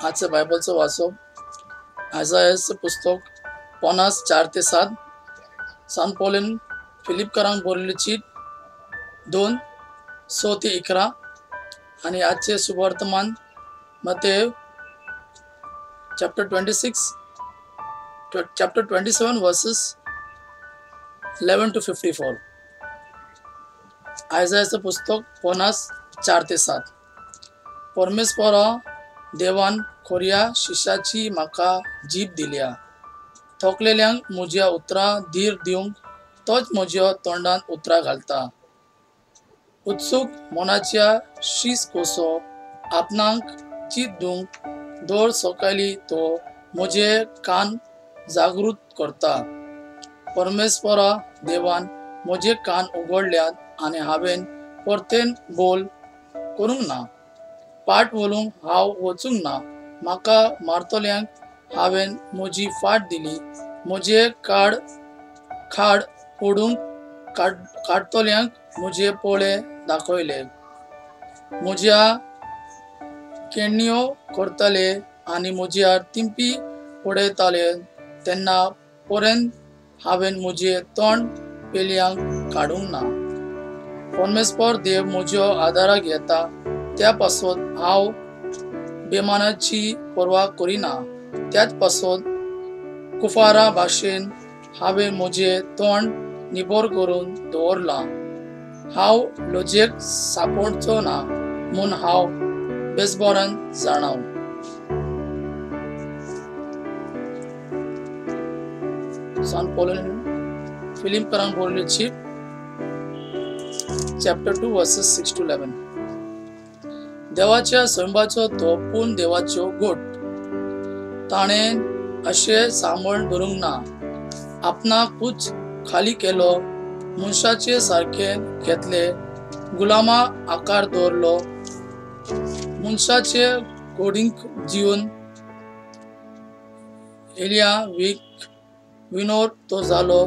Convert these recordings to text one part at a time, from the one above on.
आजचं बायबलचं वाचप आयझायाचं पुस्तक 50:4-7, सान पौलेन फिलिपकरांक बरयल्ली चीट 2:6-11 आणि आजचे सुवर्तमान मत्तेय chapter 27 verses 11-54. आयझायाचं पुस्तक 50:4-7. परमेस्परा देवान खोऱ्या शिशाची म्हाका जीब दिल्या, थोकलेल्यांक म्हज्या उतरां धीर दिवंक तोच म्हज्या तोंडांत उतरां घालता. उत्सूक मोनाच्या शीस कोसो आपणाक चीत दिवंक दोळ सोकायली तो म्हजे कान जागृत करता. परमेस्परा देवान म्हजे कान उगडल्यात आनी हांवें परतेन बोल करूंक ना. पाट वळूंक हांव वचूंक ना. म्हाका मारतल्यांक हांवें म्हजी फाट दिली. म्हजे खाड फोडूंक काडतल्यांक म्हजे पोळे दाखयले. म्हज्या केण्यो करतले आनी म्हज्यार तिंपी उडयताले तेन्ना पर्यंत हांवें म्हजें तोंड पेलयांक काडूंक ना. परमेस्पर देव म्हज्या आदाराक येता, त्या पासत हांव बेमानाची पर्वा करिना. त्याच पासत कुफारा भाशेन हांवें म्हजें तोंड निबोर करून दवरलां. हांव लजेक सांपडचो ना म्हूण हांव बेसबरान जाणाव. सान पौलेन फिलिपकरांक बरयल्ली चीट chapter 2 verses 6-11. देवाच्या सैमाचो तो पूण देवाच्यो गोट. ताणें अशें सांबाळून धरूंक ना. आपणाक पूच खाली केलो, मनशाचे सारखें घेतले, गुलामा आकार दवरलो, मनशाचे घोडींक जीवन एलिया विनोर तो जालो.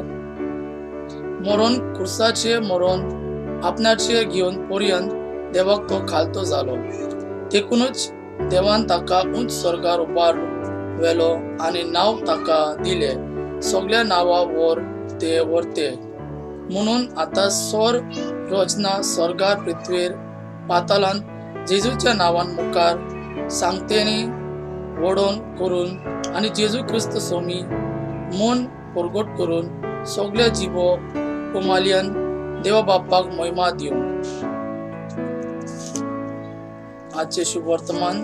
मरण क्रुसाचे मरण आपणाचेर घेवन पर्यंत देवाक तो खालतो जालो. देखूनच देवान ताका उंच स्वर्गार उबारलो आनी नांव ताका दिले सगळ्या नांवा वर ते व्हरते. म्हणून आतां सोर रचना स्वर्गार पृथ्वीर पातालांत जेजूच्या नांवान मुखार सांगतेनी वडोवन करून आनी जेजू क्रिस्त सोमी मन परगट करून सगळ्या जिबो कोमालियान देवा बापाक महिमा दिवं. आजचे शुभ वर्तमान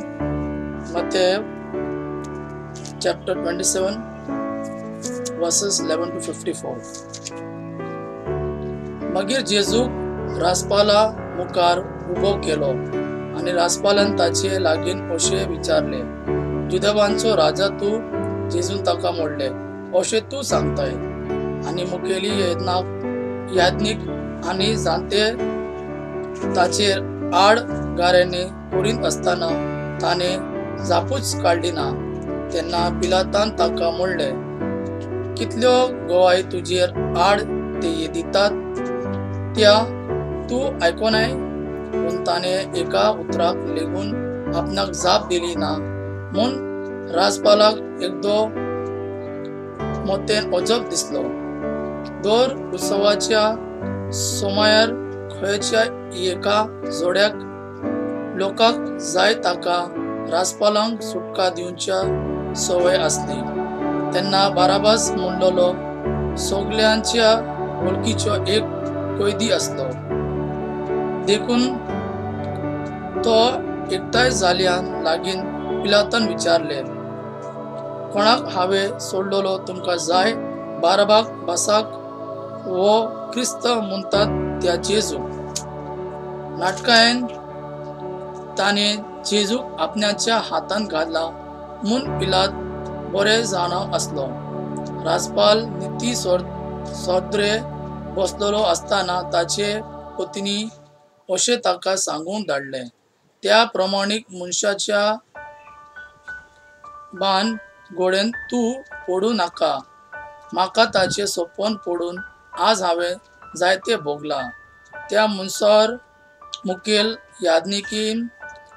मत्तेय chapter 27 verses 11-54. मागीर जेजूक राजपाला मुखार उबो केलो आनी राजपालान ताचे लागीं अशें विचारले, जुदेवांचो राजा तूं? जेजून ताका म्हणले, अशें तूं सांगताय. आनी मुखेली याज्ञीक आनी जाणते ताचेर आड गाऱ्यांनी करीत असताना ताणें जापूच काडली ना. तेन्ना पिलातान ताका म्हणले, कितल्यो गोवाय तुजेर आड ते दितात त्या तूं आयकोनाय? पूण ताणें एका उतराक लेगून आपणाक जाप दिली ना म्हूण राजपालाक एकदो मोतेन अजब दिसलो. दर उत्सवाच्या सोमायार खंयच्या एका जोड्याक लोकांक जाय ताका राजपालांक सुटका दिवच्या सवय आसली. तेन्ना बाराबास म्हणलोलो सगळ्यांच्या वळखीचो एक कैदी आसलो. देखून तो एकठांय जाल्ल्यान लागीं पिलातान विचारले, कोणाक हांवें सोडलोलो तुमकां जाय? बाराबाक बासाक वो क्रिस्त म्हणटात त्या जेजू? नाटकायेन ताणें जेजूक आपणाच्या हातान घातला म्हूण पिलात बरें जाणा आसलो. राजपाल निती सोद्रे बसलोलो आसतना ताचे पत्नी अशें ताका सांगून धाडले, त्या प्रमाणीक मनशाच्या बान घोड्यान तूं पडूं नाका. म्हाका ताचें सोपन पडून आज हांवें जायते भोगला. त्या मनशार मुखेल याज्ञीकीन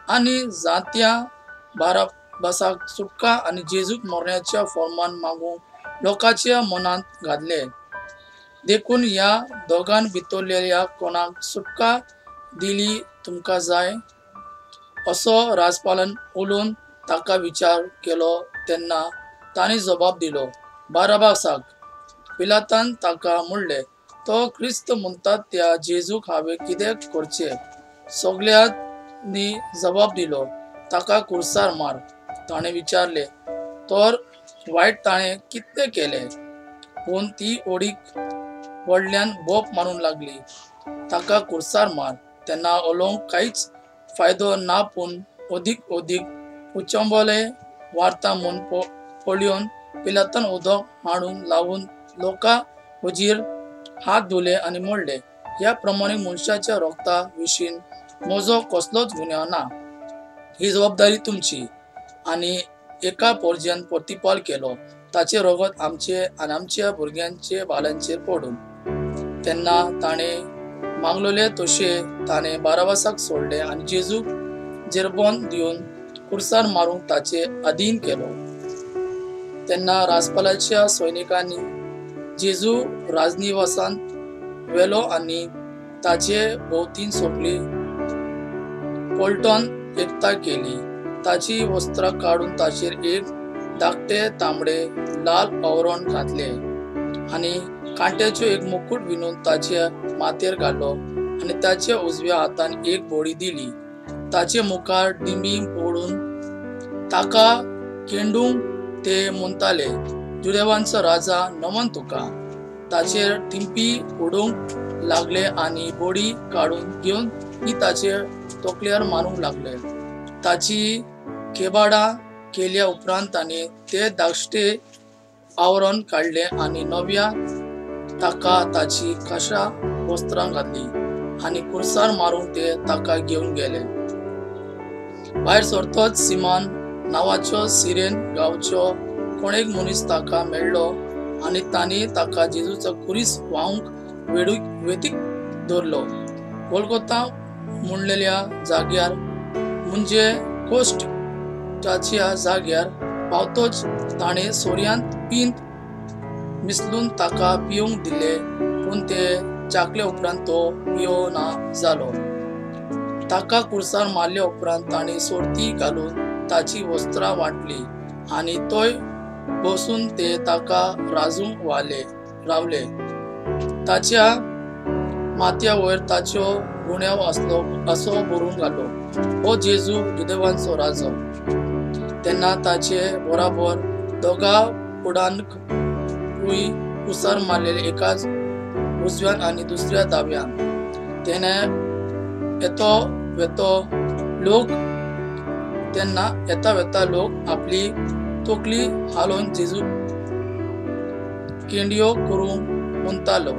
आनी जात्या बसाक सुटका आणि जेजूक मरण्याच्या फॉर्मान मागून लोकांच्या मनात घातले. देखून या दोघां भितरलेल्या कोणाक सुटका दिली तुमका जाय असो राजपालान उलोवन ताका विचार केलो तेन्ना ताणी जबाब दिलो, बाराबासाक. पिलातान ताका म्हणले, तो क्रिस्त म्हणतात त्या जेजूक हांवें कितें करचें? सगळ्यांनी जबाब दिलो, ताका कुर्सार मार. ताणे विचारले, तर वायट ताणें कितें केलें? पूण ती ओडीक व्हडल्यान बोप मारूंक लागली, ताका कुर्सार मार. तेन्ना उलोवंक कांयच फायदो ना पूण ओदीक उचंबले वार्ता म्हूण पळयोवन पिलातान उदक हाडून लावून लोकां हुजीर हात धुले आनी म्हणले, ह्या प्रमाणे मनशाच्या रोगता विशीं म्हजो कसलोच गुन्यांव ना. ही जबाबदारी तुमची. आनी एका पोरज्यान प्रतिपाल केलो, ताचे रगत आमचे आनी आमच्या भुरग्यांचे बालांचेर पडून. तेन्ना ताणें मागलोले तशे ताणें बाराबासाक सोडले आनी जेजूक जेरबोंद दिवन कुर्सार मारूंक ताचे अधीन केलो. तेन्ना राजपालाच्या सैनिकांनी जेजू राजनिवासांत व्हेलो आनी ताचे भोवतीन सगळी पलटण एकठांय केली. ताची वस्त्रां काडून ताचेर एक धाकटे तांबडे लाल आवरण घातले आनी कांट्याचो एक मुकुट विणून ताच्या माथेर घालो आनी ताच्या उजव्या हातान एक बोडी दिली. ताचे मुखार डिंबी ओडून ताका केंडूंक ते म्हणताले, जुदेवांचो राजा नमन तुका. ताचेर टिंपी उडोवंक लागले आनी बोडी काडून घेवन ती ताचे तोकल्यार मारूंक लागले. ताची केबाडां केल्या उपरांत ताणें ते धाकटे आवरण काडले आनी नव्या ताका ताची खाशा वस्त्रां घातली आनी कुर्सार मारूंक ते ताका घेवन गेले. भायर सरतोच सिमान नांवाचो सिरेन गांवचो कोण एक मनीस ताका मेळ्ळो आनी तांणी ताका जेजूचो कुरीस व्हावंक वेतीक दवरलो. गोलगोथा म्हणलेल्या जाग्यार म्हणजे कोश्टाच्या जाग्यार पावतोच ताणें सोर्यांत पिंत मिसळून ताका पिवंक दिले, पूण ते चाखले उपरांत तो पिवना जालो. ताका कुर्सार मारले उपरांत ताणें सोरती घालून ताची वस्त्रां वांटली आनी थंय बसून ते ताका राजूंक रावले. ताच्या माथ्या वयर ताच्यो गुण्याव असो बरोवन घालो, हो जेजू जुदेवांचो राजो. तेन्ना ताचे बरोबर दोगा फुडांकूय कुर्सार मारलेले, एकाच उजव्यान आनी दुसऱ्या दाव्यान. तेन्ना येता वेता लोक आपली तोकली हालोवन जेजू केंडियो करूंक म्हणतालो.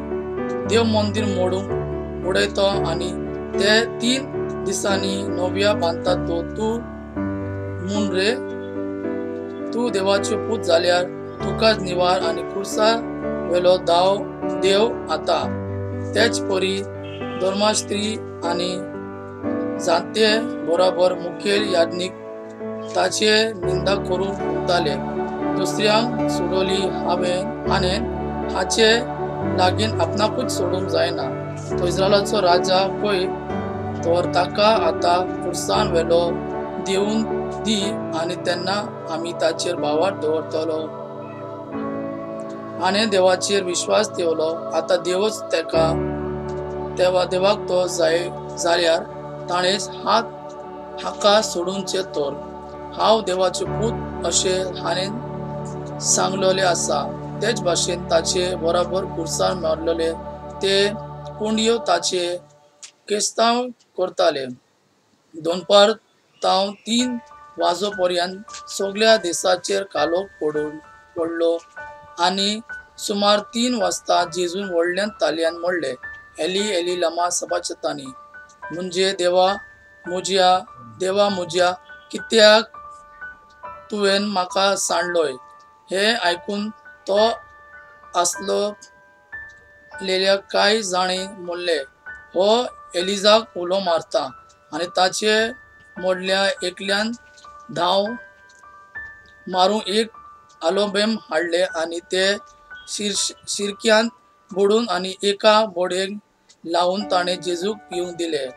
देव मंदिर मोडूंक उडयतो आनी ते 3 दिसांनी नव्या बांदता तूं म्हूण रे. तूं देवाच्यो पूत जाल्यार तुकाच निवार आनी कुर्सार वेलो देव आता. तेच परी धर्मास्त्री आनी जाणटे बरोबर मुखेल याजनीक ताचे निंदा करूंक म्हणटाले. दुसऱ्यांक सोडली हाणें हाचे लागीं आपणाकूच सोडूंक जायना. तो इस्रायलाचो राजा पळय, तर ताका आतां कुर्सान वेलो दिवून दी आनी तेन्ना आमी ताचेर भावार दवरतलो. हाणें देवाचेर विश्वास दवरलो. आतां देवच देवाक तो जाल्यार ताणेंच हाका सोडूंचे तर. हांव देवाचो पूत अशें हाणें सांगलोलें आसा. तेच भाशेन ताचे बरोबर कुर्सार मारलेले ते कुंड्यो ताचे केस्तांव करताले. दोनपार ताव 3 वाजोपर्यंत सगळ्या देशाचेर कालो पडलो आनी सुमार 3 वाजता जेजून व्हडल्यान तालयान म्हणलें, एली एली लमा सबachthani, म्हणजे देवा म्हज्या कित्याक तुवें म्हाका सांडलोय. हे आयकून तो आसलेल्या कांय जाणी म्हणले, हो एलिजाक उलो मारता. आनी ताचे मोडल्या एकल्यान धांव मारून एक आलोबेम हाडले आणि ते शिरक्यांत बुडून आणि एका बोडेक लावून ताणे जेजूक पिवंक दिले.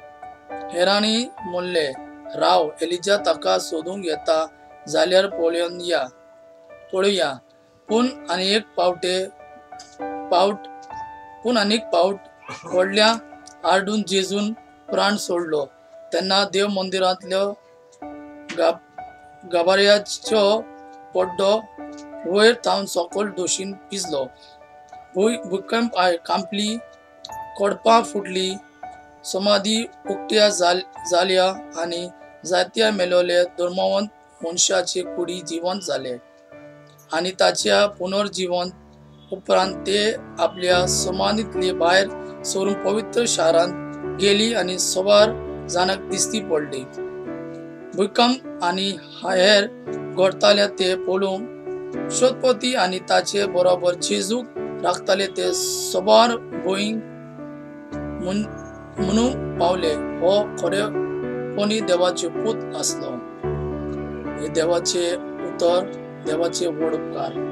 हेरांनी म्हणले, राव, एलिजा ताका सोदूंक येता जाल्यार पळोवया. पूण आनीक पावट व्हडल्या आरडून जेजून प्राण सोडलो. तेन्ना देव मंदिरांतलो गाभाऱ्याचो पड्डो वयर थावन सकयल दोशीन पिजलो. भूकंप कांपली, कडपां फुटली, समाधी उक्त्या जाल्या आणि जायत्या मेलोले धर्मवंत मनशाचे कुडी जिवंत जाले. आणि ताच्या पुनर्जीवन उपरांत ते आपल्या समाधींतली भायर सरून पवित्र शारांत गेली आणि सवार जाणांक दिश्टी पडली. भूकंप आणि हेर घडताले ते पळोवन शोधपती आणि ताचे बरोबर जेजूक राखताले ते सवार भोईंग म्हणून पावले, हो खरेपणी देवाचे पूत आसलो. हे देवाचे उतर, देवाचे व्हड उपकार.